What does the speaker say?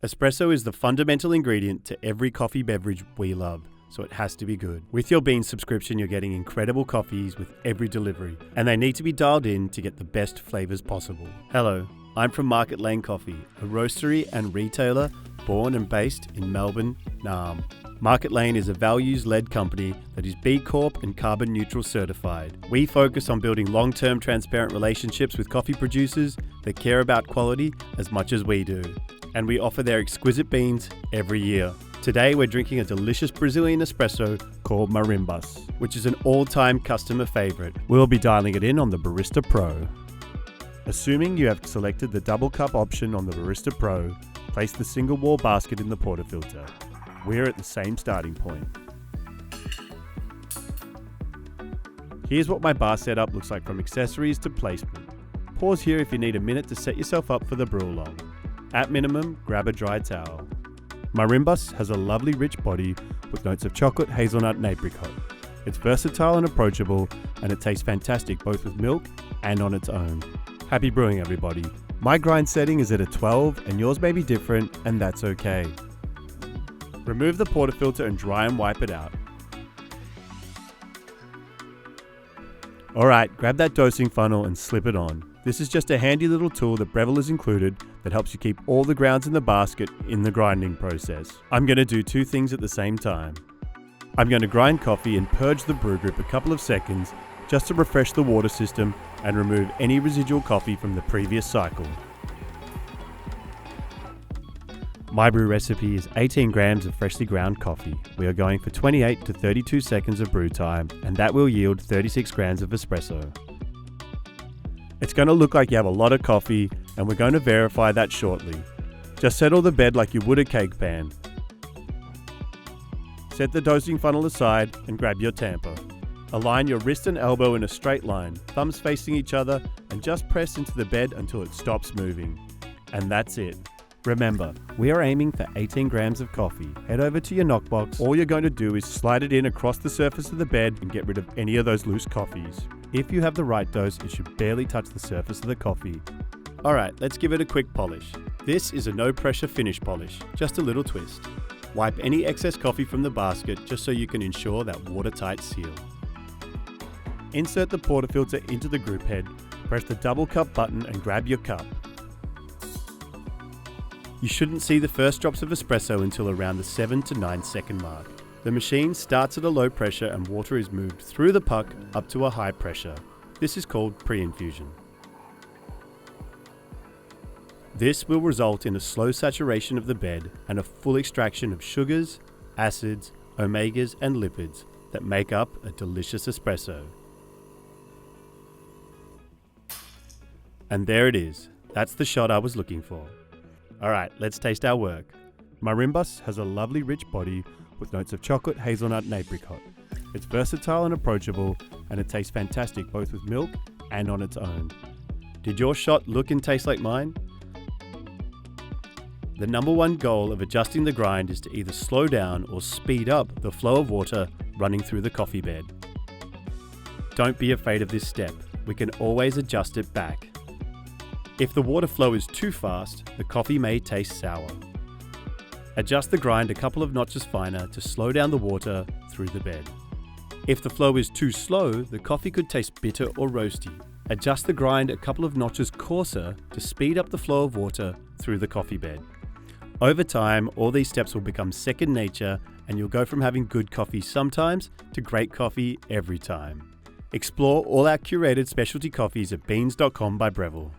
Espresso is the fundamental ingredient to every coffee beverage we love, so it has to be good. With your Beanz subscription, you're getting incredible coffees with every delivery, and they need to be dialed in to get the best flavours possible. Hello, I'm from Market Lane Coffee, a roastery and retailer born and based in Melbourne, Naarm. Market Lane is a values-led company that is B Corp and carbon neutral certified. We focus on building long-term transparent relationships with coffee producers that care about quality as much as we do. And we offer their exquisite beans every year. Today we're drinking a delicious Brazilian espresso called Marimbus, which is an all-time customer favourite. We'll be dialing it in on the Barista Pro. Assuming you have selected the double cup option on the Barista Pro, place the single wall basket in the portafilter. We're at the same starting point. Here's what my bar setup looks like from accessories to placement. Pause here if you need a minute to set yourself up for the brew-along. At minimum, grab a dry towel. Marimbus has a lovely rich body with notes of chocolate, hazelnut and apricot. It's versatile and approachable, and it tastes fantastic both with milk and on its own. Happy brewing, everybody. My grind setting is at a 12 and yours may be different, and that's okay. Remove the portafilter and dry and wipe it out. Alright, grab that dosing funnel and slip it on. This is just a handy little tool that Breville has included that helps you keep all the grounds in the basket in the grinding process. I'm going to do two things at the same time. I'm going to grind coffee and purge the brew group a couple of seconds just to refresh the water system and remove any residual coffee from the previous cycle. My brew recipe is 18 grams of freshly ground coffee. We are going for 28 to 32 seconds of brew time, and that will yield 36 grams of espresso. It's going to look like you have a lot of coffee, and we're going to verify that shortly. Just settle the bed like you would a cake pan. Set the dosing funnel aside and grab your tamper. Align your wrist and elbow in a straight line, thumbs facing each other, and just press into the bed until it stops moving. And that's it. Remember, we are aiming for 18 grams of coffee. Head over to your knockbox. All you're going to do is slide it in across the surface of the bed and get rid of any of those loose coffees. If you have the right dose, it should barely touch the surface of the coffee. Alright, let's give it a quick polish. This is a no pressure finish polish, just a little twist. Wipe any excess coffee from the basket just so you can ensure that watertight seal. Insert the portafilter into the group head, press the double cup button and grab your cup. You shouldn't see the first drops of espresso until around the 7 to 9 second mark. The machine starts at a low pressure and water is moved through the puck up to a high pressure. This is called pre-infusion. This will result in a slow saturation of the bed and a full extraction of sugars, acids, omegas and lipids that make up a delicious espresso. And there it is. That's the shot I was looking for. Alright, let's taste our work. Marimbus has a lovely rich body with notes of chocolate, hazelnut and apricot. It's versatile and approachable, and it tastes fantastic both with milk and on its own. Did your shot look and taste like mine? The number one goal of adjusting the grind is to either slow down or speed up the flow of water running through the coffee bed. Don't be afraid of this step. We can always adjust it back. If the water flow is too fast, the coffee may taste sour. Adjust the grind a couple of notches finer to slow down the water through the bed. If the flow is too slow, the coffee could taste bitter or roasty. Adjust the grind a couple of notches coarser to speed up the flow of water through the coffee bed. Over time, all these steps will become second nature and you'll go from having good coffee sometimes to great coffee every time. Explore all our curated specialty coffees at beanz.com by Breville.